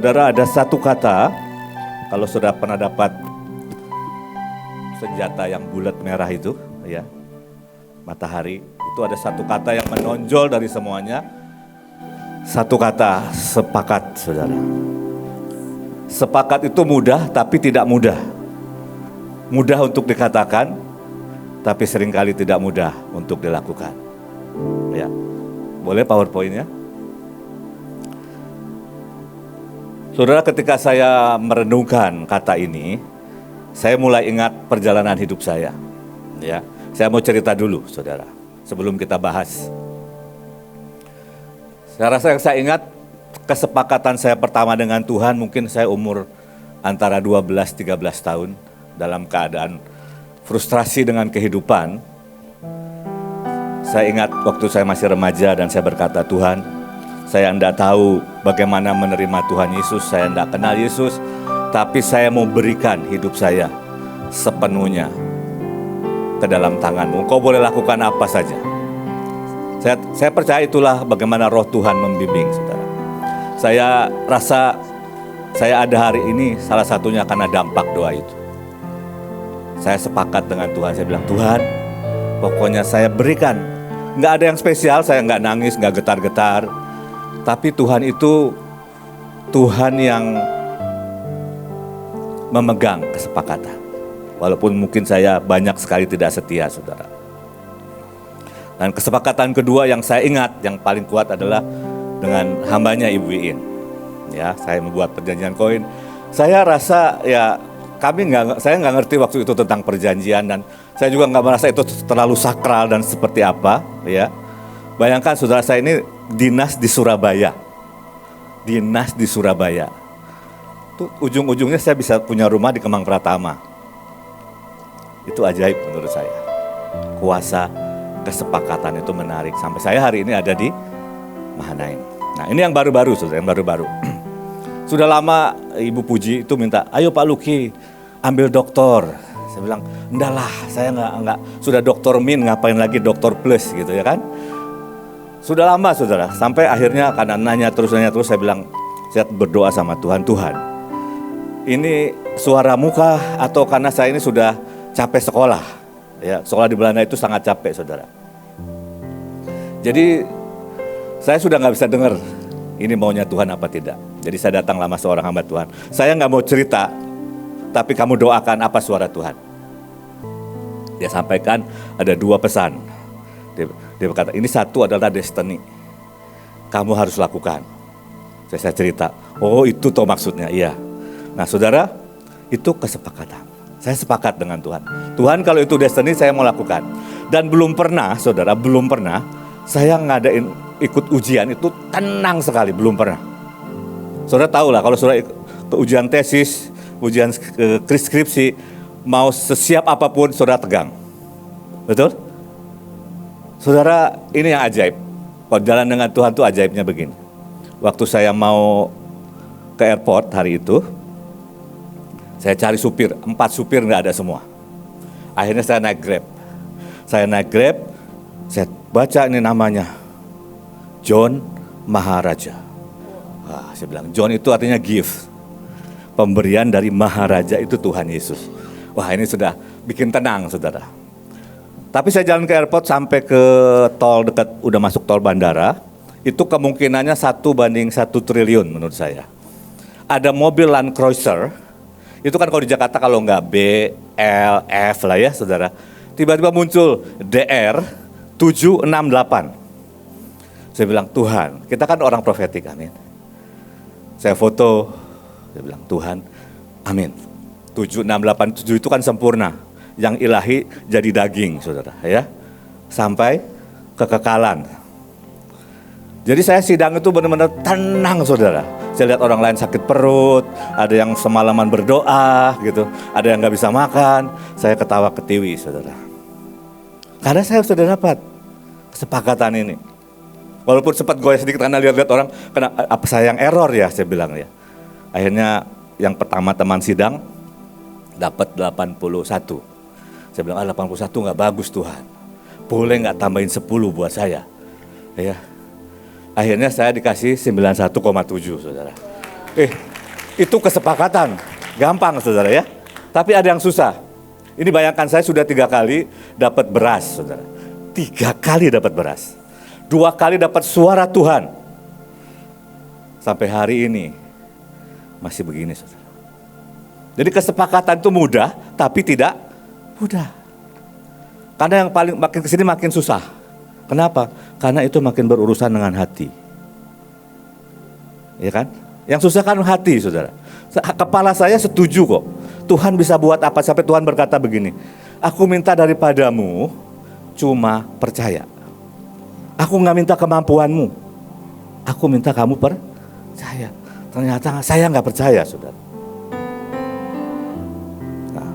Saudara, ada satu kata, kalau saudara pernah dapat senjata yang bulat merah itu, ya, matahari, itu ada satu kata yang menonjol dari semuanya. Satu kata, sepakat, saudara. Sepakat itu mudah, tapi tidak mudah. Mudah untuk dikatakan, tapi seringkali tidak mudah untuk dilakukan. Ya, boleh PowerPoint-nya? Saudara, ketika saya merenungkan kata ini, saya mulai ingat perjalanan hidup saya. Ya, saya mau cerita dulu, saudara, sebelum kita bahas. Saya rasa yang saya ingat kesepakatan saya pertama dengan Tuhan, mungkin saya umur antara 12-13 tahun dalam keadaan frustrasi dengan kehidupan. Saya ingat waktu saya masih remaja dan saya berkata, Tuhan, saya tidak tahu bagaimana menerima Tuhan Yesus, saya tidak kenal Yesus, tapi saya mau berikan hidup saya sepenuhnya ke dalam tangan-Mu. Kau boleh lakukan apa saja. Saya percaya itulah bagaimana roh Tuhan membimbing, saudara. Saya rasa saya ada hari ini salah satunya karena dampak doa itu. Saya sepakat dengan Tuhan, saya bilang, Tuhan, pokoknya saya berikan. Nggak ada yang spesial, saya nggak nangis, nggak getar-getar. Tapi Tuhan itu Tuhan yang memegang kesepakatan. Walaupun mungkin saya banyak sekali tidak setia, saudara. Dan kesepakatan kedua yang saya ingat, yang paling kuat adalah dengan hambanya Ibu Iin. Ya, saya membuat perjanjian koin. Saya rasa ya saya nggak ngerti waktu itu tentang perjanjian, dan saya juga nggak merasa itu terlalu sakral dan seperti apa. Ya, bayangkan saudara, saya ini dinas di Surabaya. Dinas di Surabaya. Tuh ujung-ujungnya saya bisa punya rumah di Kemang Pratama. Itu ajaib menurut saya. Kuasa kesepakatan itu menarik. Sampai saya hari ini ada di Mahanaim. Nah, ini yang baru-baru, saudara, yang baru-baru. Sudah lama Ibu Puji itu minta, ayo Pak Luki ambil doktor. Saya bilang, enggak lah, saya enggak. Sudah doktor min, ngapain lagi doktor plus gitu ya kan. Sudah lama, saudara, sampai akhirnya karena nanya terus, saya bilang, saya berdoa sama Tuhan, Tuhan, ini suara muka atau karena saya ini sudah capek sekolah. Ya, sekolah di Belanda itu sangat capek, saudara. Jadi saya sudah nggak bisa dengar ini maunya Tuhan apa tidak. Jadi saya datang lama seorang hamba Tuhan. Saya nggak mau cerita, tapi kamu doakan apa suara Tuhan. Dia sampaikan ada 2 pesan. Dia berkata, ini satu adalah destiny. Kamu harus lakukan. Saya cerita, oh itu toh maksudnya, iya. Nah saudara, itu kesepakatan. Saya sepakat dengan Tuhan. Tuhan, kalau itu destiny saya mau lakukan. Dan belum pernah, saudara, saya ngadain ikut ujian itu tenang sekali, belum pernah. Saudara tahu lah, kalau saudara ke ujian tesis, ujian skripsi, mau sesiap apapun saudara tegang. Betul? Saudara, ini yang ajaib. Kalau jalan dengan Tuhan itu ajaibnya begini. Waktu saya mau ke airport hari itu, saya cari supir, 4 supir nggak ada semua. Akhirnya saya naik Grab. Saya baca ini namanya, John Maharaja. Wah, saya bilang, John itu artinya gift. Pemberian dari Maharaja itu Tuhan Yesus. Wah, ini sudah bikin tenang, saudara. Tapi saya jalan ke airport sampai ke tol dekat, udah masuk tol bandara, itu kemungkinannya 1:1 triliun menurut saya. Ada mobil Land Cruiser, itu kan kalau di Jakarta kalau nggak B, L, F lah ya, saudara. Tiba-tiba muncul DR 768. Saya bilang, Tuhan, kita kan orang profetik, amin. Saya foto, saya bilang, Tuhan, amin. 7687 itu kan sempurna. Yang ilahi jadi daging, saudara, ya. Sampai kekekalan. Jadi saya sidang itu benar-benar tenang, saudara. Saya lihat orang lain sakit perut, ada yang semalaman berdoa, gitu. Ada yang nggak bisa makan. Saya ketawa ketiwi, saudara. Karena saya sudah dapat kesepakatan ini. Walaupun sempat goyah sedikit karena lihat-lihat orang, apa saya yang error ya, saya bilang ya. Akhirnya yang pertama teman sidang dapat 81. Saya bilang, 81 nggak bagus Tuhan. Boleh nggak tambahin 10 buat saya? Ya. Akhirnya saya dikasih 91,7, saudara. Itu kesepakatan, gampang saudara ya. Tapi ada yang susah. Ini bayangkan saya sudah 3 kali dapat beras saudara. 3 kali dapat beras. 2 kali dapat suara Tuhan. Sampai hari ini masih begini saudara. Jadi kesepakatan itu mudah, tapi tidak mudah. Karena yang paling makin kesini makin susah. Kenapa? Karena itu makin berurusan dengan hati. Ya kan? Yang susah kan hati saudara. Kepala saya setuju kok. Tuhan bisa buat apa, sampai Tuhan berkata begini. Aku minta daripadamu cuma percaya. Aku gak minta kemampuanmu. Aku minta kamu percaya. Ternyata saya gak percaya saudara. Nah,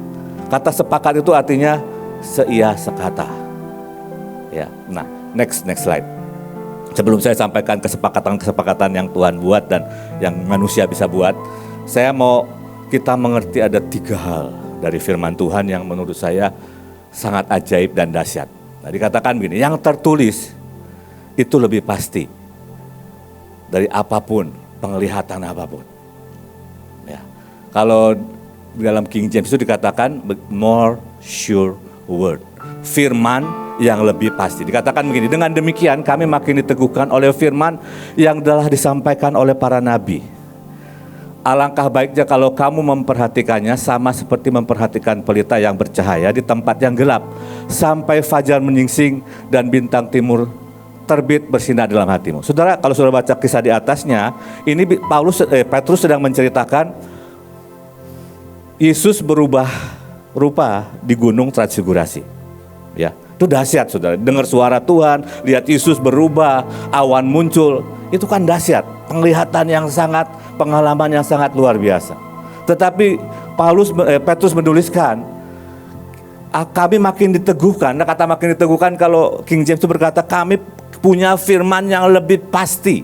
kata sepakat itu artinya seia sekata. Ya, nah next slide. Sebelum saya sampaikan kesepakatan yang Tuhan buat dan yang manusia bisa buat, saya mau kita mengerti ada 3 hal dari firman Tuhan yang menurut saya sangat ajaib dan dahsyat. Nah, dikatakan begini, yang tertulis itu lebih pasti dari apapun, penglihatan apapun. Ya. Kalau dalam King James itu dikatakan more sure word, firman yang lebih pasti. Dikatakan begini, dengan demikian kami makin diteguhkan oleh firman yang telah disampaikan oleh para nabi. Alangkah baiknya kalau kamu memperhatikannya sama seperti memperhatikan pelita yang bercahaya di tempat yang gelap, sampai fajar menyingsing dan bintang timur terbit bersinar dalam hatimu. Saudara, kalau saudara baca kisah di atasnya, ini Petrus sedang menceritakan Yesus berubah rupa di gunung Transfigurasi. Ya, itu dahsyat saudara. Dengar suara Tuhan, lihat Yesus berubah, awan muncul. Itu kan dahsyat, penglihatan yang sangat, pengalaman yang sangat luar biasa. Tetapi Petrus menuliskan, kami makin diteguhkan. Nah, kata makin diteguhkan kalau King James itu berkata kami punya firman yang lebih pasti.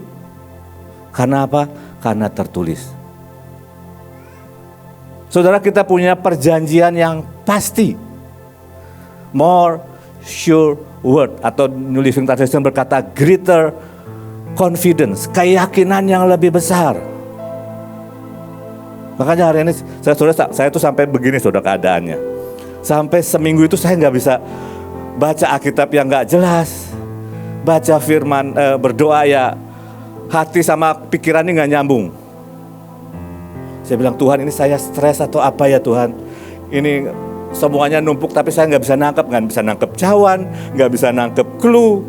Karena apa? Karena tertulis. Saudara, kita punya perjanjian yang pasti. More sure word, atau New Living Translation berkata greater confidence, keyakinan yang lebih besar. Makanya hari ini saya tuh sampai begini saudara keadaannya. Sampai seminggu itu saya nggak bisa baca Alkitab yang nggak jelas, baca firman, berdoa ya hati sama pikiran ini nggak nyambung. Saya bilang, Tuhan ini saya stres atau apa ya Tuhan? Ini semuanya numpuk tapi saya nggak bisa nangkep cawan, nggak bisa nangkep clue.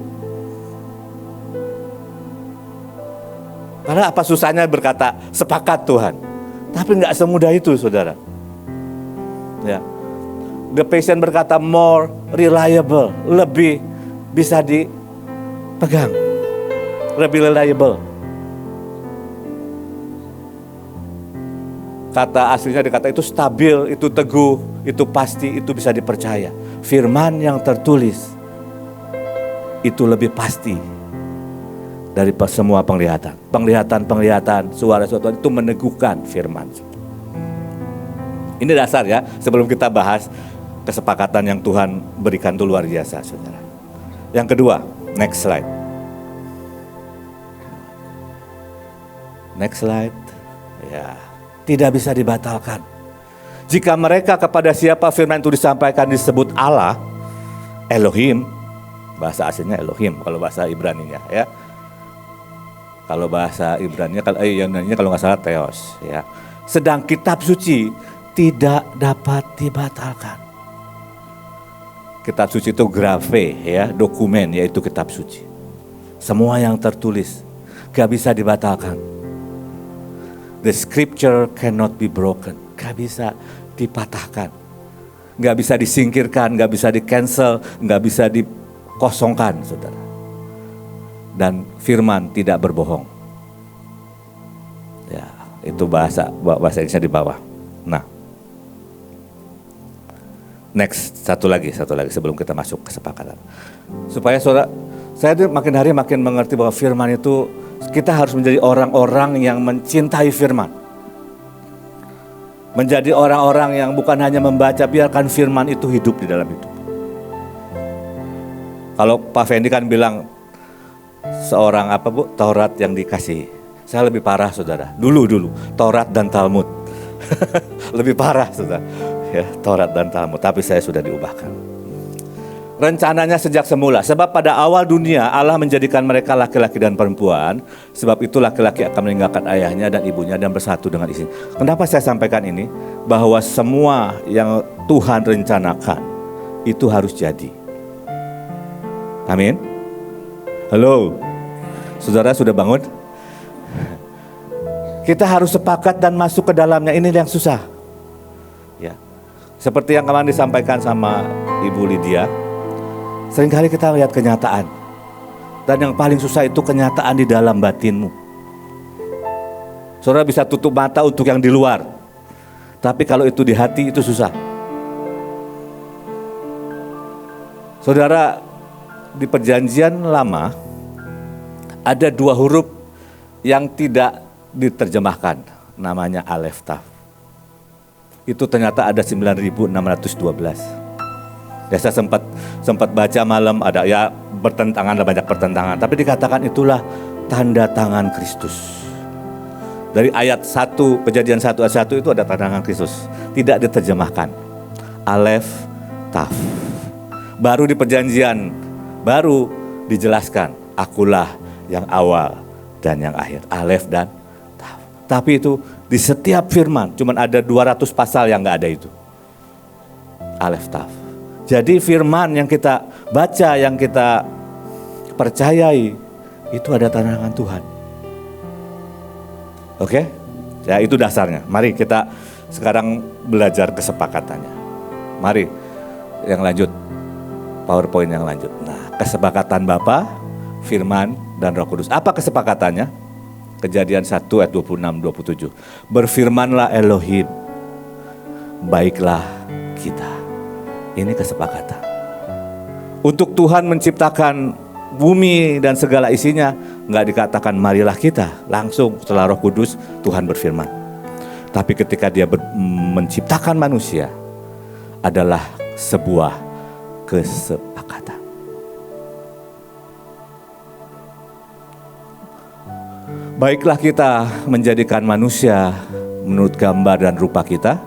Karena apa susahnya berkata sepakat Tuhan, tapi nggak semudah itu saudara. Ya, The Passion berkata more reliable, lebih bisa dipegang, lebih reliable. Kata aslinya dikata itu stabil, itu teguh, itu pasti, itu bisa dipercaya. Firman yang tertulis itu lebih pasti dari semua penglihatan. Penglihatan, suara-suara itu meneguhkan firman. Ini dasar ya, sebelum kita bahas kesepakatan yang Tuhan berikan itu luar biasa saudara. Yang kedua, next slide. Next slide. Ya. Tidak bisa dibatalkan. Jika mereka kepada siapa firman itu disampaikan disebut Allah, Elohim, bahasa aslinya Elohim kalau bahasa Ibraninya ya. Kalau bahasa Ibraninya Yunaninya kalau nggak salah Theos ya. Sedang kitab suci tidak dapat dibatalkan. Kitab suci itu graphe ya, dokumen yaitu kitab suci. Semua yang tertulis gak bisa dibatalkan. The scripture cannot be broken. Gak bisa dipatahkan. Gak bisa disingkirkan, gak bisa di-cancel, gak bisa dikosongkan, saudara. Dan firman tidak berbohong. Ya, itu bahasa Inggrisnya di bawah. Nah, next, satu lagi sebelum kita masuk kesepakatan. Supaya saudara, saya makin hari makin mengerti bahwa firman itu kita harus menjadi orang-orang yang mencintai firman. Menjadi orang-orang yang bukan hanya membaca, biarkan firman itu hidup di dalam hidup. Kalau Pak Fendi kan bilang seorang Taurat yang dikasih. Saya lebih parah saudara, dulu Taurat dan Talmud. Lebih parah saudara, ya, Taurat dan Talmud, tapi saya sudah diubahkan. Rencananya sejak semula, sebab pada awal dunia Allah menjadikan mereka laki-laki dan perempuan. Sebab itu laki-laki akan meninggalkan ayahnya dan ibunya dan bersatu dengan istrinya. Kenapa saya sampaikan ini? Bahwa semua yang Tuhan rencanakan itu harus jadi. Amin. Halo, saudara sudah bangun? Kita harus sepakat dan masuk ke dalamnya. Ini yang susah. Ya. Seperti yang kemarin disampaikan sama Ibu Lydia, seringkali kita lihat kenyataan. Dan yang paling susah itu kenyataan di dalam batinmu. Saudara bisa tutup mata untuk yang di luar, tapi kalau itu di hati itu susah. Saudara, di perjanjian lama ada 2 huruf yang tidak diterjemahkan, namanya Alef Taf. Itu ternyata ada 9.612. Ya, saya sempat baca malam, ada ya bertentangan, ada banyak pertentangan, tapi dikatakan itulah tanda tangan Kristus. Dari ayat 1, Kejadian 1 ayat 1 itu ada tanda tangan Kristus, tidak diterjemahkan. Alef Taf. Baru di perjanjian baru dijelaskan, akulah yang awal dan yang akhir. Alef dan Taf. Tapi itu di setiap firman, cuman ada 200 pasal yang gak ada itu. Alef Taf. Jadi firman yang kita baca, yang kita percayai, itu ada tanda tangan Tuhan. Oke? Ya, itu dasarnya. Mari kita sekarang belajar kesepakatannya. Mari yang lanjut, PowerPoint yang lanjut. Nah, kesepakatan Bapa, Firman, dan Roh Kudus. Apa kesepakatannya? Kejadian 1 ayat 26-27. Berfirmanlah Elohim, baiklah kita. Ini kesepakatan. Untuk Tuhan menciptakan bumi dan segala isinya, nggak dikatakan marilah kita. Langsung setelah Roh Kudus, Tuhan berfirman. Tapi ketika dia menciptakan manusia, adalah sebuah kesepakatan. Baiklah kita menjadikan manusia menurut gambar dan rupa kita,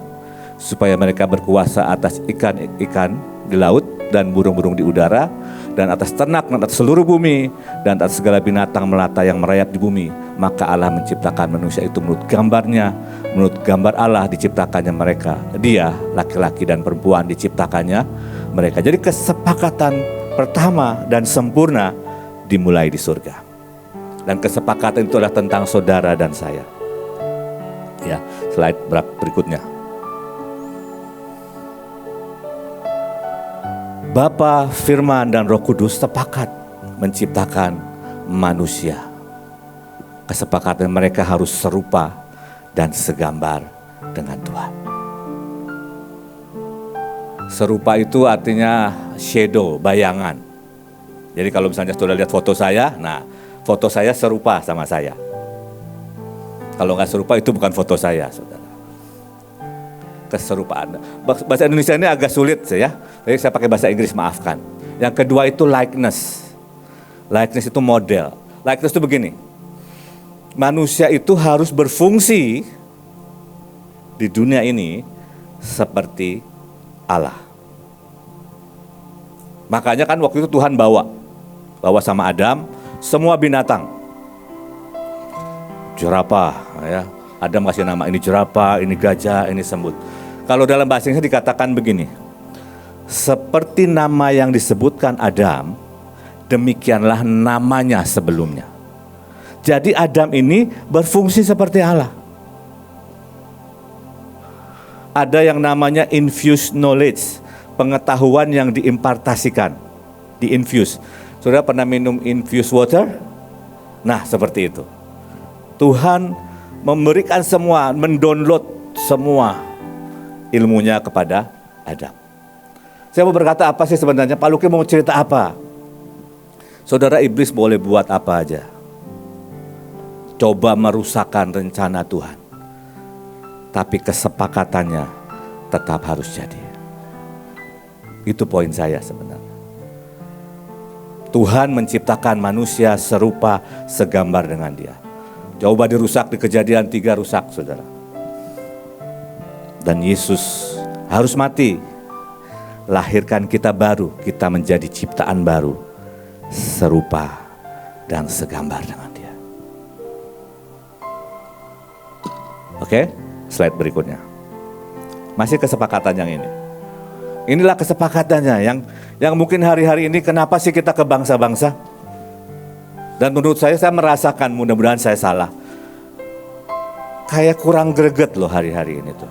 supaya mereka berkuasa atas ikan-ikan di laut dan burung-burung di udara, dan atas ternak dan atas seluruh bumi, dan atas segala binatang melata yang merayap di bumi. Maka Allah menciptakan manusia itu menurut gambarnya, menurut gambar Allah diciptakannya mereka. Dia, laki-laki dan perempuan, diciptakannya mereka. Jadi kesepakatan pertama dan sempurna dimulai di surga. Dan kesepakatan itu adalah tentang saudara dan saya. Ya, slide berikutnya. Bapa, Firman, dan Roh Kudus sepakat menciptakan manusia. Kesepakatan mereka harus serupa dan segambar dengan Tuhan. Serupa itu artinya shadow, bayangan. Jadi kalau misalnya saudara lihat foto saya, nah foto saya serupa sama saya. Kalau nggak serupa itu bukan foto saya, saudara. Keserupaan. Bahasa Indonesia ini agak sulit ya. Jadi saya pakai bahasa Inggris, maafkan. Yang kedua itu likeness. Likeness itu model. Likeness itu begini. Manusia itu harus berfungsi di dunia ini seperti Allah. Makanya kan waktu itu Tuhan bawa sama Adam semua binatang. Jerapah, ya. Adam kasih nama, ini jerapah, ini gajah, ini semut. Kalau dalam bahasa Inggris dikatakan begini, seperti nama yang disebutkan Adam, demikianlah namanya sebelumnya. Jadi Adam ini berfungsi seperti Allah. Ada yang namanya infused knowledge, pengetahuan yang diimpartasikan, diinfuse. Saudara pernah minum infused water? Nah, seperti itu. Tuhan memberikan semua, mendownload semua ilmunya kepada Adam. Saya mau berkata apa sih sebenarnya? Pak Luki mau cerita apa? Saudara, iblis boleh buat apa aja. Coba merusakkan rencana Tuhan. Tapi kesepakatannya tetap harus jadi. Itu poin saya sebenarnya. Tuhan menciptakan manusia serupa, segambar dengan Dia. Coba dirusak, di Kejadian 3 rusak, saudara. Dan Yesus harus mati, lahirkan kita baru, kita menjadi ciptaan baru, serupa dan segambar dengan Dia. Oke, slide berikutnya. Masih kesepakatan yang ini. Inilah kesepakatannya yang mungkin hari-hari ini kenapa sih kita ke bangsa-bangsa? Dan menurut saya merasakan, mudah-mudahan saya salah, kayak kurang greget loh hari-hari ini tuh.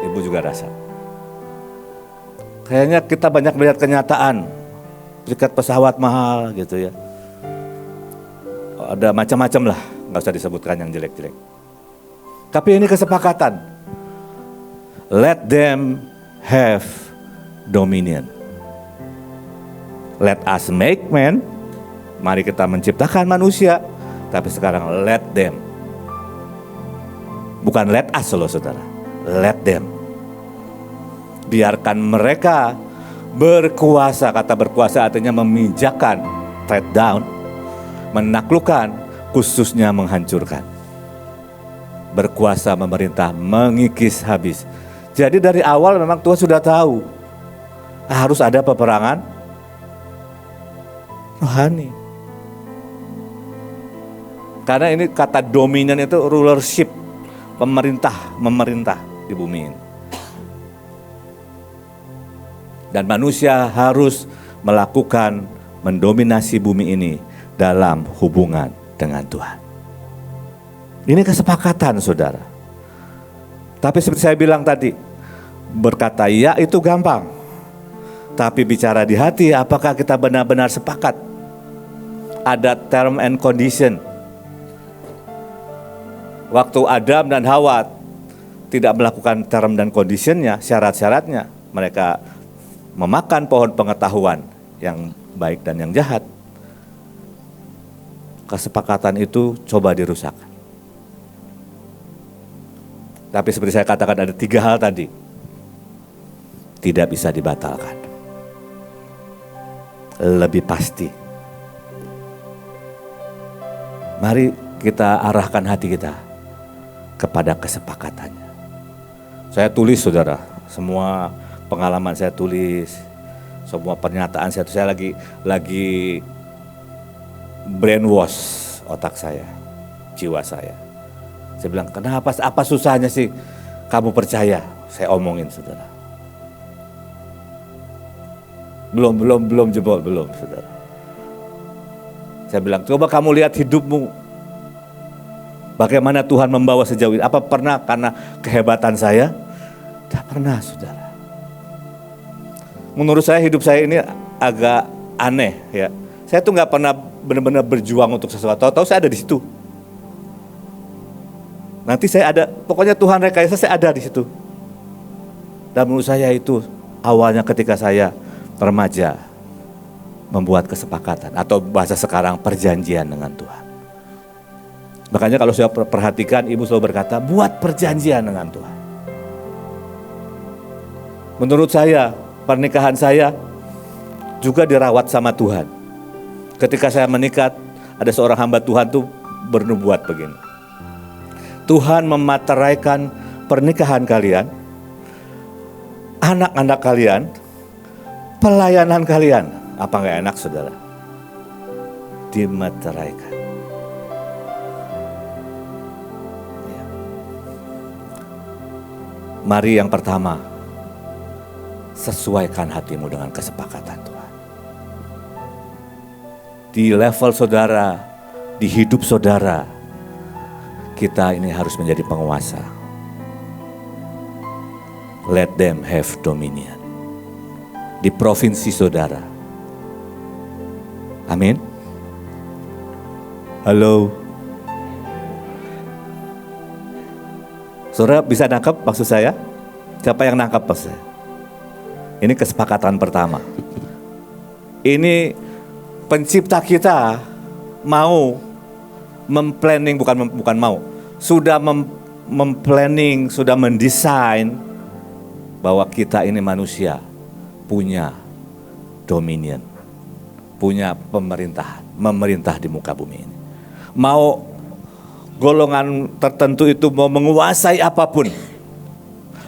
Ibu juga rasa. Kayaknya kita banyak melihat kenyataan, tiket pesawat mahal gitu ya. Ada macam-macam lah, nggak usah disebutkan yang jelek-jelek. Tapi ini kesepakatan. Let them have dominion. Let us make man. Mari kita menciptakan manusia. Tapi sekarang let them. Bukan let us loh saudara. Let them. Biarkan mereka berkuasa. Kata berkuasa artinya memijakkan, tread down, menaklukkan, khususnya menghancurkan. Berkuasa memerintah, mengikis habis. Jadi dari awal memang Tuhan sudah tahu harus ada peperangan rohani. Karena ini kata dominan itu rulership, memerintah di bumi ini. Dan manusia harus melakukan, mendominasi bumi ini dalam hubungan dengan Tuhan. Ini kesepakatan saudara. Tapi seperti saya bilang tadi, berkata ya itu gampang. Tapi bicara di hati, apakah kita benar-benar sepakat? Ada term and condition. Waktu Adam dan Hawa tidak melakukan term dan conditionnya, syarat-syaratnya, mereka memakan pohon pengetahuan yang baik dan yang jahat. Kesepakatan itu coba dirusak. Tapi seperti saya katakan ada 3 hal tadi. Tidak bisa dibatalkan. Lebih pasti. Mari kita arahkan hati kita kepada kesepakatannya. Saya tulis saudara, semua pengalaman saya tulis, semua pernyataan saya lagi brainwash otak saya, jiwa saya. Saya bilang, kenapa, apa susahnya sih kamu percaya? Saya omongin saudara. Belum jebol, belum saudara. Saya bilang, coba kamu lihat hidupmu. Bagaimana Tuhan membawa sejauh ini? Apa pernah karena kehebatan saya? Tidak pernah saudara. Menurut saya hidup saya ini agak aneh ya. Saya tuh nggak pernah benar-benar berjuang untuk sesuatu. Tahu-tahu saya ada di situ. Nanti saya ada, pokoknya Tuhan rekayasa saya ada di situ. Dan menurut saya itu awalnya ketika saya remaja membuat kesepakatan atau bahasa sekarang perjanjian dengan Tuhan. Makanya kalau saya perhatikan ibu selalu berkata buat perjanjian dengan Tuhan. Menurut saya pernikahan saya juga dirawat sama Tuhan. Ketika saya menikah ada seorang hamba Tuhan tuh bernubuat begini. Tuhan memateraikan pernikahan kalian, anak-anak kalian, pelayanan kalian. Apa gak enak saudara? Dimateraikan. Ya. Mari yang pertama, sesuaikan hatimu dengan kesepakatan Tuhan. Di level saudara, di hidup saudara, kita ini harus menjadi penguasa. Let them have dominion. Di provinsi saudara. Amin. Halo. Saudara bisa nangkap maksud saya? Siapa yang nangkap maksud saya? Ini kesepakatan pertama. Ini pencipta kita mau memplanning, bukan mau, sudah memplanning, sudah mendesain bahwa kita ini manusia punya dominion, punya pemerintahan, memerintah di muka bumi ini. mau golongan tertentu itu mau menguasai apapun,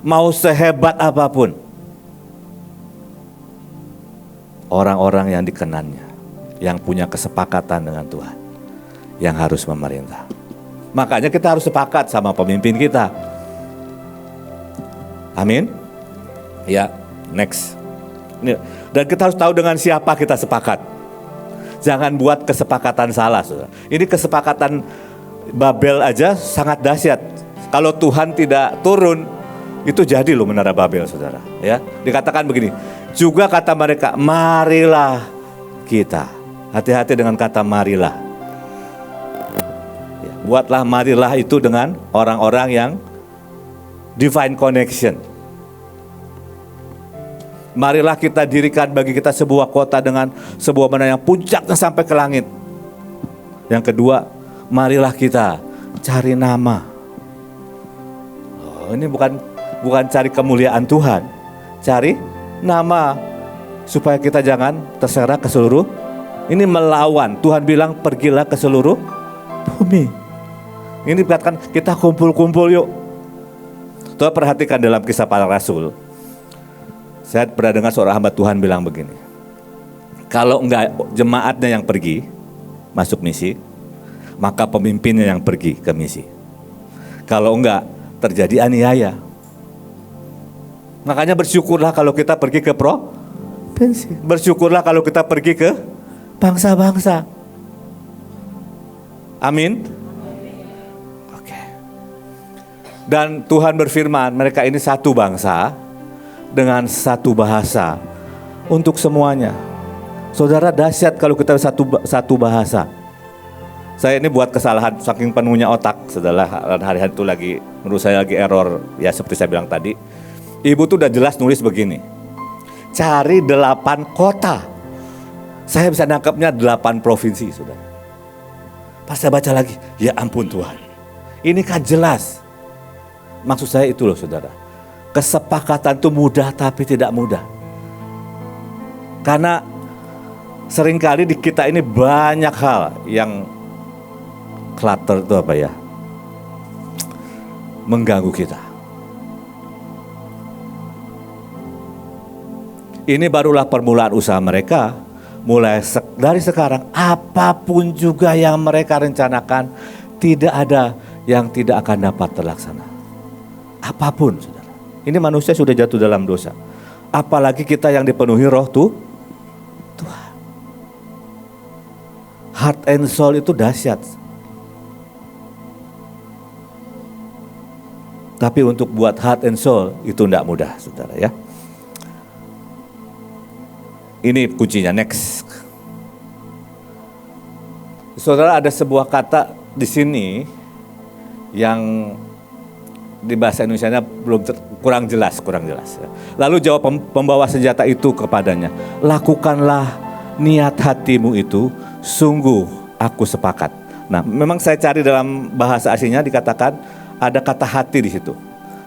mau sehebat apapun, orang-orang yang dikenannya, yang punya kesepakatan dengan Tuhan, yang harus memerintah. Makanya kita harus sepakat sama pemimpin kita. Amin. Ya, next. Dan kita harus tahu dengan siapa kita sepakat. Jangan buat kesepakatan salah, saudara. Ini kesepakatan Babel aja sangat dahsyat. Kalau Tuhan tidak turun, itu jadi loh menara Babel, saudara. Ya, dikatakan begini. Juga kata mereka, marilah kita. Hati-hati dengan kata marilah. Ya, buatlah marilah itu dengan orang-orang yang divine connection. Marilah kita dirikan bagi kita sebuah kota dengan sebuah menara yang puncaknya sampai ke langit. Yang kedua, marilah kita cari nama. Ini bukan cari kemuliaan Tuhan, cari nama supaya kita jangan terserak ke seluruh. Ini melawan. Tuhan bilang pergilah ke seluruh bumi. Ini dikatakan kita kumpul-kumpul yuk. Tuhan perhatikan dalam Kisah Para Rasul. Saya pernah dengar seorang hamba Tuhan bilang begini. Kalau enggak jemaatnya yang pergi masuk misi, maka pemimpinnya yang pergi ke misi. Kalau enggak, terjadi aniaya. Makanya bersyukurlah kalau kita pergi ke provinsi. Bersyukurlah kalau kita pergi ke bangsa-bangsa. Amin. Oke. Dan Tuhan berfirman, mereka ini satu bangsa dengan satu bahasa untuk semuanya. Saudara, dahsyat kalau kita satu bahasa. Saya ini buat kesalahan saking penuhnya otak, saudara. Hari-hari itu lagi, menurut saya lagi error. Ya seperti saya bilang tadi, ibu tuh udah jelas nulis begini. Cari 8 kota. Saya bisa nangkepnya 8 provinsi, saudara. Pas saya baca lagi, ya ampun Tuhan. Ini kan jelas. Maksud saya itu loh, saudara. Kesepakatan itu mudah tapi tidak mudah. Karena seringkali di kita ini banyak hal yang clutter itu apa ya? Mengganggu kita. Ini barulah permulaan usaha mereka. Mulai dari sekarang apapun juga yang mereka rencanakan, tidak ada yang tidak akan dapat terlaksana. Apapun, saudara. Ini manusia sudah jatuh dalam dosa. Apalagi kita yang dipenuhi roh Tuhan. Heart and soul itu dahsyat. Tapi untuk buat heart and soul itu tidak mudah, saudara ya. Ini kuncinya, next. Saudara, ada sebuah kata di sini yang di bahasa Indonesianya kurang jelas. Lalu jawab pembawa senjata itu kepadanya, lakukanlah niat hatimu itu, sungguh aku sepakat. Nah, memang saya cari dalam bahasa aslinya dikatakan ada kata hati di situ.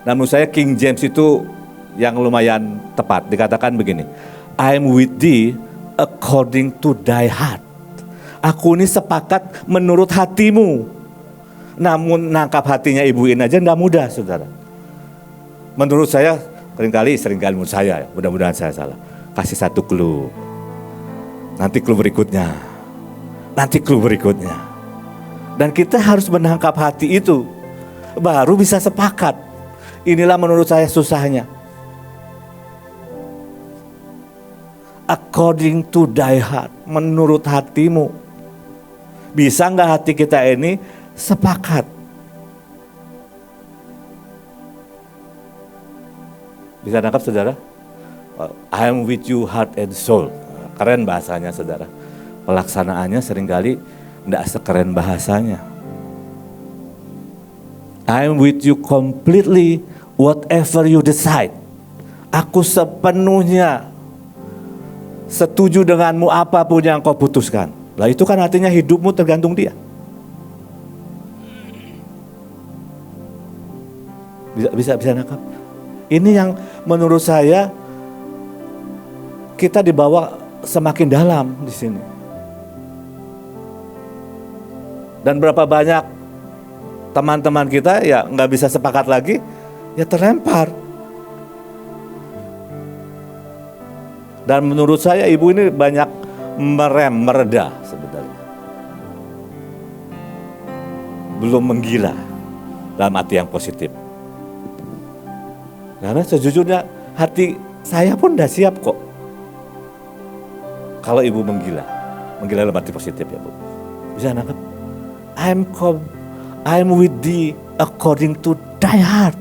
Nah, menurut saya King James itu yang lumayan tepat. Dikatakan begini, I am with thee according to thy heart. Aku ini sepakat menurut hatimu. Namun nangkap hatinya ibu ini aja tidak mudah, saudara. Menurut saya, seringkali menurut saya, mudah-mudahan saya salah. Kasih satu clue. Nanti clue berikutnya. Dan kita harus menangkap hati itu. Baru bisa sepakat. Inilah menurut saya susahnya. According to thy heart. Menurut hatimu. Bisa nggak hati kita ini sepakat? Bisa nangkap, saudara? I am with you heart and soul. Keren bahasanya, saudara. Pelaksanaannya seringkali tidak sekeren bahasanya. I am with you completely whatever you decide. Aku sepenuhnya setuju denganmu apapun yang kau putuskan. Lah itu kan artinya hidupmu tergantung dia. Bisa nangkap? Ini yang menurut saya kita dibawa semakin dalam di sini. Dan berapa banyak teman-teman kita ya nggak bisa sepakat lagi, ya terlempar. Dan menurut saya ibu ini banyak mereda sebenarnya. Belum menggila dalam arti yang positif. Karena sejujurnya hati saya pun udah siap kok. Kalau ibu menggila dalam arti positif ya Bu. Bisa nangkep? I'm with thee according to thy heart.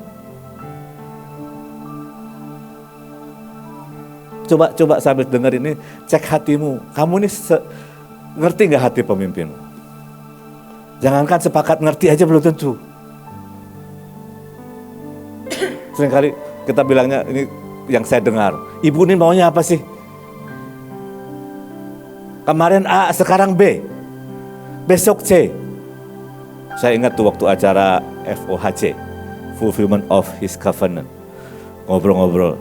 Coba sambil dengar ini, cek hatimu. Kamu ini ngerti nggak hati pemimpinmu? Jangankan sepakat ngerti aja belum tentu. Seringkali kita bilangnya, ini yang saya dengar, ibu ini maunya apa sih? Kemarin A, sekarang B, besok C. Saya ingat tuh waktu acara FOHC, Fulfillment of His Covenant. Ngobrol-ngobrol,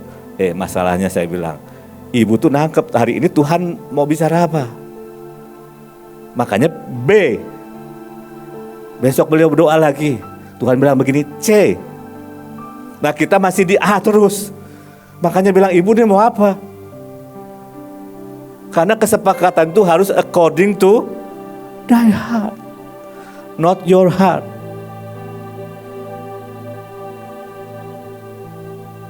masalahnya saya bilang, ibu tuh nangkep hari ini Tuhan mau bicara apa. Makanya B. Besok beliau berdoa lagi, Tuhan bilang begini C. Nah kita masih di A terus. Makanya bilang ibu ini mau apa? Karena kesepakatan itu harus according to thy heart, not your heart.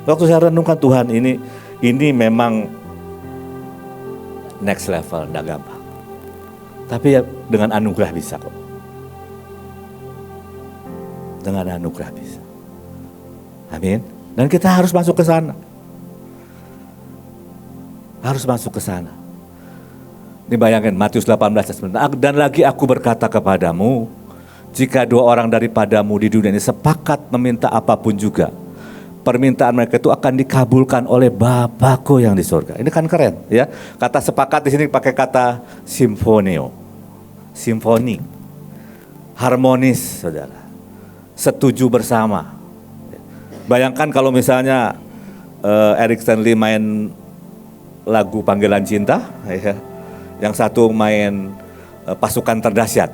Waktu saya renungkan Tuhan ini memang next level, enggak gampang. Tapi ya dengan anugerah bisa kok. Dengan anugerah bisa. Amin. Dan kita harus masuk ke sana. Harus masuk ke sana. Ini bayangin Matius 18 dan lagi aku berkata kepadamu, jika dua orang daripadamu di dunia ini sepakat meminta apapun juga, permintaan mereka itu akan dikabulkan oleh Bapakku yang di surga. Ini kan keren ya. Kata sepakat di sini pakai kata simfonio. Simfoni. Harmonis, Saudara. Setuju bersama. Bayangkan kalau misalnya Eric Stanley main lagu Panggilan Cinta, ya, yang satu main Pasukan Terdahsyat,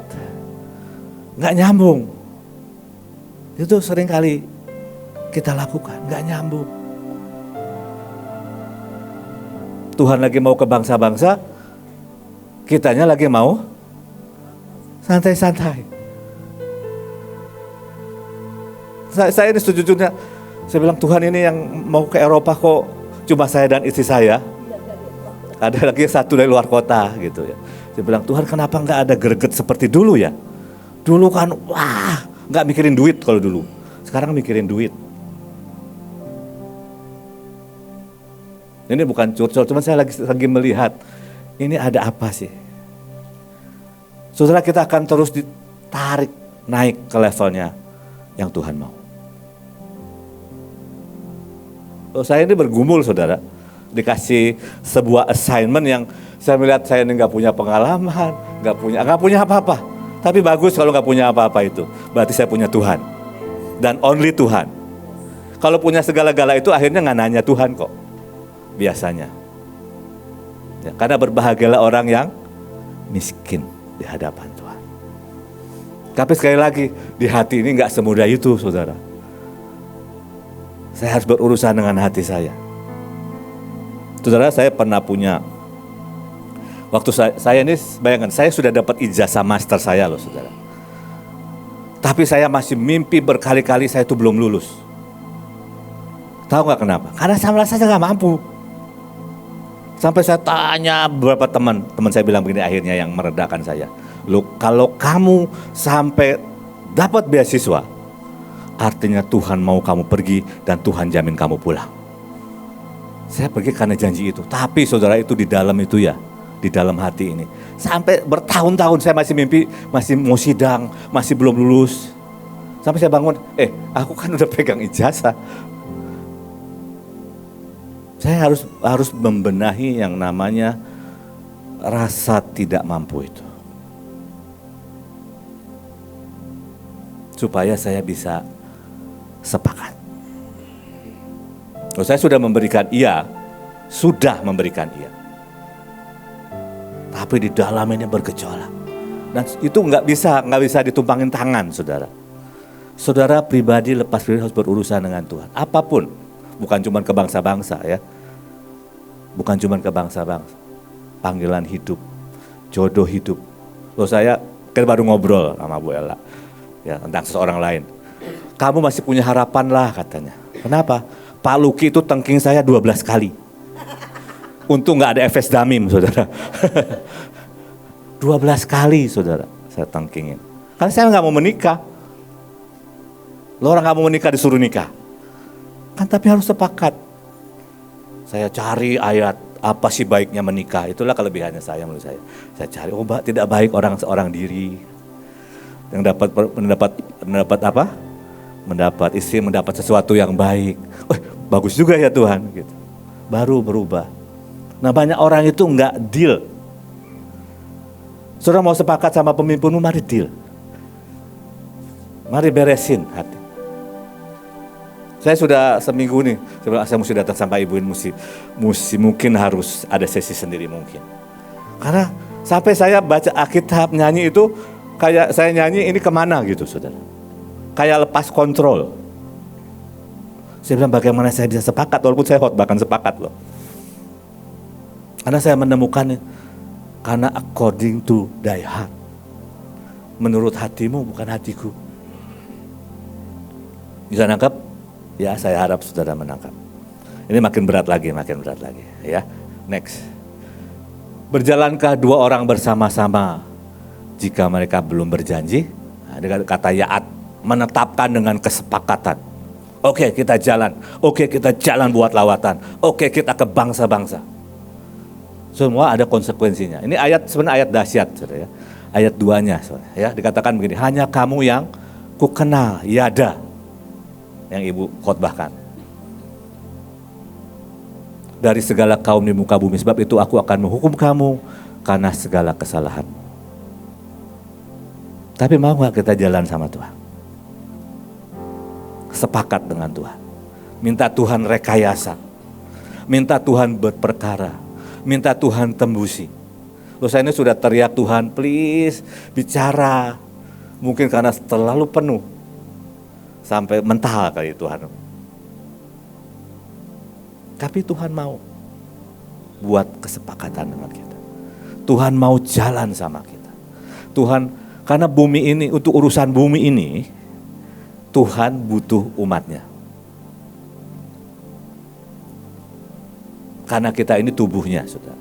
nggak nyambung. Itu sering kali kita lakukan, nggak nyambung. Tuhan lagi mau ke bangsa-bangsa, kitanya lagi mau santai-santai. Saya ini sejujurnya, saya bilang Tuhan ini yang mau ke Eropa kok cuma saya dan istri saya. Ada lagi satu dari luar kota gitu ya. Saya bilang Tuhan kenapa nggak ada greget seperti dulu ya? Dulu kan wah nggak mikirin duit kalau dulu. Sekarang mikirin duit. Ini bukan curcol, cuma saya lagi melihat ini ada apa sih? Saudara kita akan terus ditarik naik ke levelnya yang Tuhan mau. Saya ini bergumul saudara, dikasih sebuah assignment yang saya melihat saya ini nggak punya pengalaman, nggak punya apa-apa. Tapi bagus kalau nggak punya apa-apa itu, berarti saya punya Tuhan dan only Tuhan. Kalau punya segala-gala itu akhirnya nggak nanya Tuhan kok, biasanya. Ya, karena berbahagialah orang yang miskin di hadapan Tuhan. Tapi sekali lagi di hati ini nggak semudah itu, saudara. Saya harus berurusan dengan hati saya. Saudara, saya pernah punya, waktu saya ini, bayangkan, saya sudah dapat ijazah master saya loh saudara. Tapi saya masih mimpi berkali-kali saya itu belum lulus. Tahu gak kenapa? Karena saya merasa saya gak mampu. Sampai saya tanya beberapa teman saya bilang begini akhirnya yang meredakan saya. Loh, kalau kamu sampai dapat beasiswa, artinya Tuhan mau kamu pergi dan Tuhan jamin kamu pulang. Saya pergi karena janji itu. Tapi saudara itu di dalam itu ya, di dalam hati ini. Sampai bertahun-tahun saya masih mimpi, masih mau sidang, masih belum lulus. Sampai saya bangun, aku kan udah pegang ijazah. Saya harus membenahi yang namanya rasa tidak mampu itu. Supaya saya bisa sepakat. Saya sudah memberikan iya. Tapi di dalam ini bergejolak. Dan itu nggak bisa ditumpangin tangan, saudara. Saudara pribadi lepas pribadi harus berurusan dengan Tuhan. Apapun, bukan cuma ke bangsa-bangsa ya. Bukan cuma ke bangsa-bangsa. Panggilan hidup, jodoh hidup. Loh saya kan baru ngobrol sama Bu Ella ya tentang seseorang lain. Kamu masih punya harapan lah katanya. Kenapa? Pak Luki itu tengking saya 12 kali. Untung nggak ada efes damim, saudara. 12 kali, saudara, saya tengkingin. Karena saya nggak mau menikah. Lo orang nggak mau menikah disuruh nikah. Kan tapi harus sepakat. Saya cari ayat, apa sih baiknya menikah? Itulah kelebihannya saya menurut saya. Saya cari, tidak baik orang seorang diri. Yang mendapat apa? Mendapat istri, mendapat sesuatu yang baik. Bagus juga ya Tuhan. Gitu. Baru berubah. Nah banyak orang itu nggak deal. Saudara mau sepakat sama pemimpinmu, mari deal. Mari beresin hati. Saya sudah seminggu nih, saya mesti datang sampai ibuin mungkin harus ada sesi sendiri mungkin. Karena sampai saya baca Alkitab nyanyi itu, kayak saya nyanyi ini kemana gitu saudara. Kayak lepas kontrol. Saya bilang bagaimana saya bisa sepakat, walaupun saya bahkan sepakat loh. Karena saya menemukan, karena according to thy heart. Menurut hatimu bukan hatiku. Bisa nangkap? Ya saya harap saudara menangkap. Ini makin berat lagi ya. Next. Berjalankah dua orang bersama-sama jika mereka belum berjanji? Nah, kata Yaat, menetapkan dengan kesepakatan. Oke kita jalan, oke kita jalan buat lawatan, oke kita ke bangsa-bangsa. Semua ada konsekuensinya. Ini sebenarnya ayat dahsyat, saudara ya. Ayat 2-nya, saudara, ya, dikatakan begini, hanya kamu yang ku kenal, yada, yang ibu khotbahkan. Dari segala kaum di muka bumi, sebab itu aku akan menghukum kamu karena segala kesalahanmu. Tapi mau gak kita jalan sama Tuhan? Sepakat dengan Tuhan. Minta Tuhan rekayasa. Minta Tuhan berperkara. Minta Tuhan tembusi. Loh saya ini sudah teriak Tuhan, please bicara. Mungkin karena terlalu penuh. Sampai mental kali Tuhan. Tapi Tuhan mau buat kesepakatan dengan kita. Tuhan mau jalan sama kita. Tuhan, karena bumi ini, untuk urusan bumi ini, Tuhan butuh umatnya. Karena kita ini tubuhnya, saudara.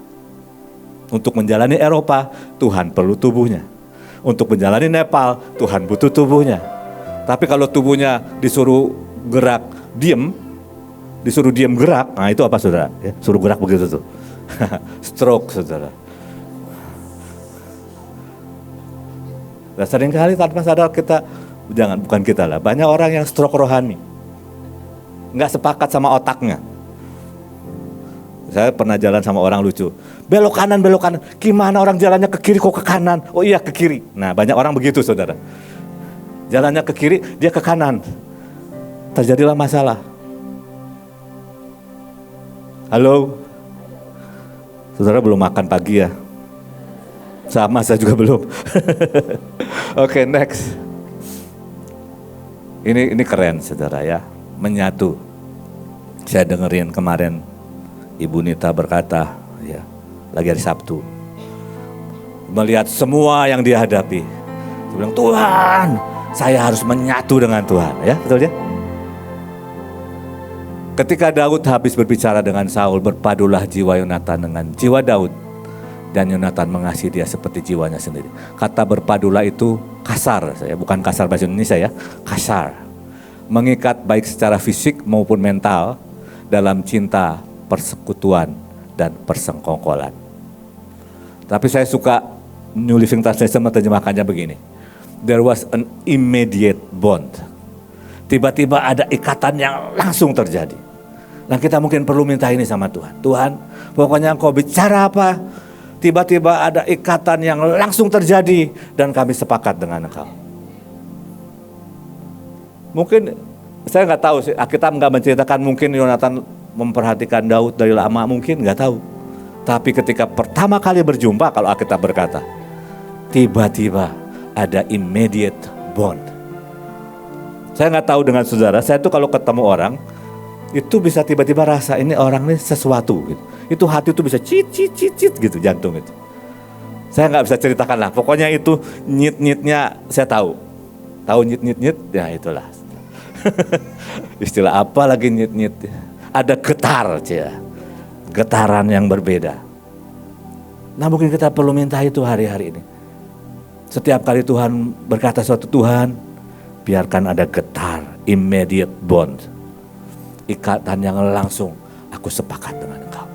Untuk menjalani Eropa, Tuhan perlu tubuhnya. Untuk menjalani Nepal, Tuhan butuh tubuhnya. Tapi kalau tubuhnya disuruh gerak, disuruh diam gerak, nah itu apa saudara? Ya, suruh gerak begitu tuh. Stroke saudara. Nah, seringkali tanpa sadar bukan kita lah, banyak orang yang stroke rohani. Nggak sepakat sama otaknya. Saya pernah jalan sama orang lucu. Belok kanan. Gimana orang jalannya ke kiri kok ke kanan? Oh iya ke kiri. Nah banyak orang begitu saudara. Jalannya ke kiri, dia ke kanan. Terjadilah masalah. Halo? Saudara belum makan pagi ya? Sama saya juga belum. Oke, next. Ini keren saudara ya. Menyatu. Saya dengerin kemarin Ibu Nita berkata, ya, lagi hari Sabtu, melihat semua yang dia hadapi, dia bilang, Tuhan, saya harus menyatu dengan Tuhan, ya, betul ya? Ketika Daud habis berbicara dengan Saul, berpadulah jiwa Yonatan dengan jiwa Daud, dan Yonatan mengasihi dia seperti jiwanya sendiri. Kata berpadulah itu kasar, saya bukan kasar bahasa Indonesia ya, kasar, mengikat baik secara fisik maupun mental dalam cinta, persekutuan dan persengkongkolan. Tapi saya suka New Living Translation menerjemahkannya begini. There was an immediate bond. Tiba-tiba ada ikatan yang langsung terjadi. Nah kita mungkin perlu minta ini sama Tuhan. Tuhan, pokoknya Engkau bicara apa, tiba-tiba ada ikatan yang langsung terjadi dan kami sepakat dengan Engkau. Mungkin saya nggak tahu sih, Alkitab nggak menceritakan mungkin Yonatan memperhatikan Daud dari lama, mungkin nggak tahu. Tapi ketika pertama kali berjumpa, kalau Alkitab berkata, tiba-tiba ada immediate bond. Saya nggak tahu dengan saudara, saya tuh kalau ketemu orang, itu bisa tiba-tiba rasa ini orang ini sesuatu gitu. Itu hati itu bisa cit gitu jantung itu. Saya nggak bisa ceritakan lah, pokoknya itu nyit-nyitnya saya tahu. Tahu nyit-nyit, ya itulah. Istilah apa lagi nyit-nyit? Ada getar, getaran yang berbeda. Nah mungkin kita perlu minta itu hari-hari ini. Setiap kali Tuhan berkata suatu, Tuhan, biarkan ada getar, immediate bond. Ikatan yang langsung, aku sepakat dengan Engkau.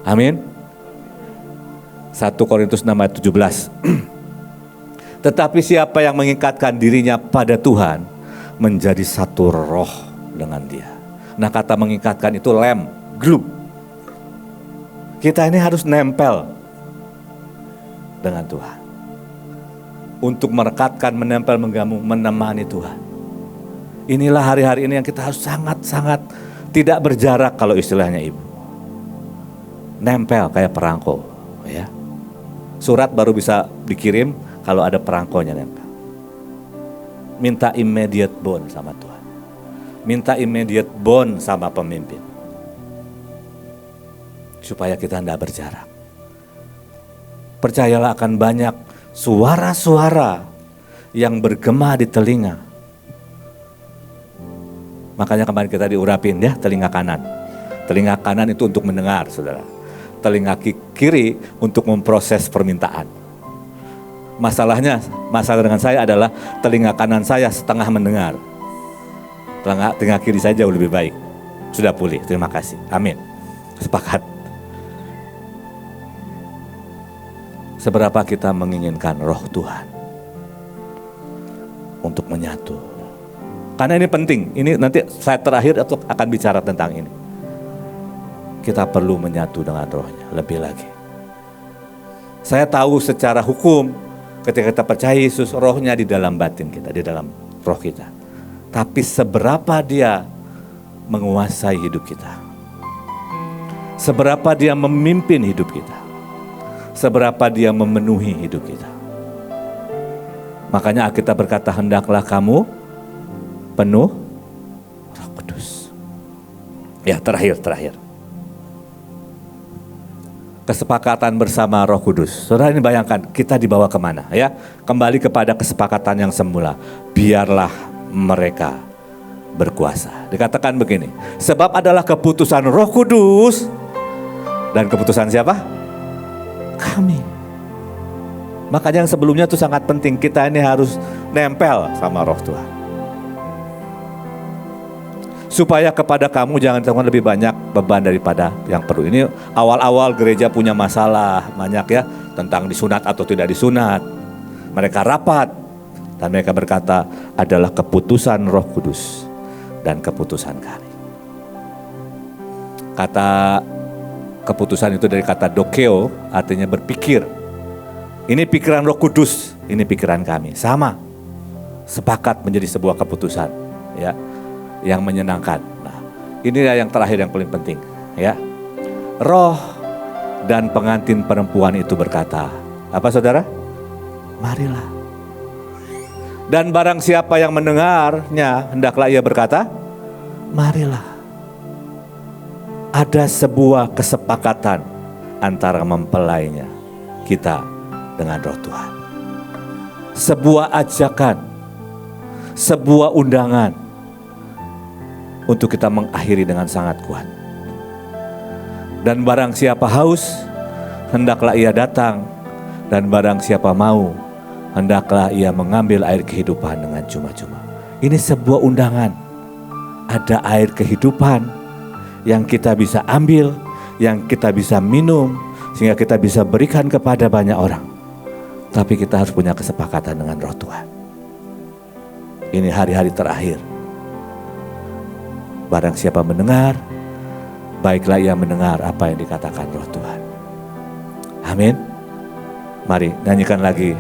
Amin. 1 Korintus 6 ayat 17. Tetapi siapa yang mengikatkan dirinya pada Tuhan, menjadi satu roh dengan Dia. Nah kata mengikatkan itu lem, glue. Kita ini harus nempel dengan Tuhan. Untuk merekatkan, menempel, menggabung, menemani Tuhan. Inilah hari-hari ini yang kita harus sangat-sangat tidak berjarak kalau istilahnya Ibu. Nempel kayak perangko, ya. Surat baru bisa dikirim kalau ada perangkonya nempel. Minta immediate bond sama Tuhan. Minta immediate bond sama pemimpin. Supaya kita tidak berjarak. Percayalah akan banyak suara-suara yang bergema di telinga. Makanya kemarin kita diurapin ya, telinga kanan. Telinga kanan itu untuk mendengar, saudara. Telinga kiri untuk memproses permintaan. Masalah dengan saya adalah telinga kanan saya setengah mendengar. Telinga kiri saya jauh lebih baik. Sudah pulih, terima kasih. Amin. Sepakat. Seberapa kita menginginkan roh Tuhan untuk menyatu. Karena ini penting, ini nanti saya terakhir atau akan bicara tentang ini. Kita perlu menyatu dengan rohnya lebih lagi. Saya tahu secara hukum ketika kita percaya Yesus, rohnya di dalam batin kita, di dalam roh kita. Tapi seberapa dia menguasai hidup kita. Seberapa dia memimpin hidup kita. Seberapa dia memenuhi hidup kita. Makanya Alkitab berkata, hendaklah kamu penuh Roh Kudus. Ya, terakhir. Kesepakatan bersama Roh Kudus. Saudara ini bayangkan, kita dibawa kemana ya? Kembali kepada kesepakatan yang semula. Biarlah mereka berkuasa. Dikatakan begini, sebab adalah keputusan Roh Kudus. Dan keputusan siapa? Kami. Makanya yang sebelumnya itu sangat penting, kita ini harus nempel sama roh Tuhan. Supaya kepada kamu jangan ditemukan lebih banyak beban daripada yang perlu. Ini awal-awal gereja punya masalah banyak ya, tentang disunat atau tidak disunat. Mereka rapat dan mereka berkata, adalah keputusan Roh Kudus dan keputusan kami. Kata keputusan itu dari kata dokeo, artinya berpikir. Ini pikiran Roh Kudus, ini pikiran kami. Sama, sepakat menjadi sebuah keputusan, ya, yang menyenangkan. Nah, inilah yang terakhir yang paling penting, ya. Roh dan pengantin perempuan itu berkata, apa saudara? Marilah. Dan barang siapa yang mendengarnya, hendaklah ia berkata, marilah. Ada sebuah kesepakatan antara mempelainya, kita dengan roh Tuhan. Sebuah ajakan, sebuah undangan untuk kita mengakhiri dengan sangat kuat. Dan barang siapa haus, hendaklah ia datang. Dan barang siapa mau, hendaklah ia mengambil air kehidupan dengan cuma-cuma. Ini sebuah undangan. Ada air kehidupan yang kita bisa ambil, yang kita bisa minum, sehingga kita bisa berikan kepada banyak orang. Tapi kita harus punya kesepakatan dengan roh Tuhan. Ini hari-hari terakhir. Barang siapa mendengar, baiklah ia mendengar apa yang dikatakan roh Tuhan. Amin. Mari nyanyikan lagi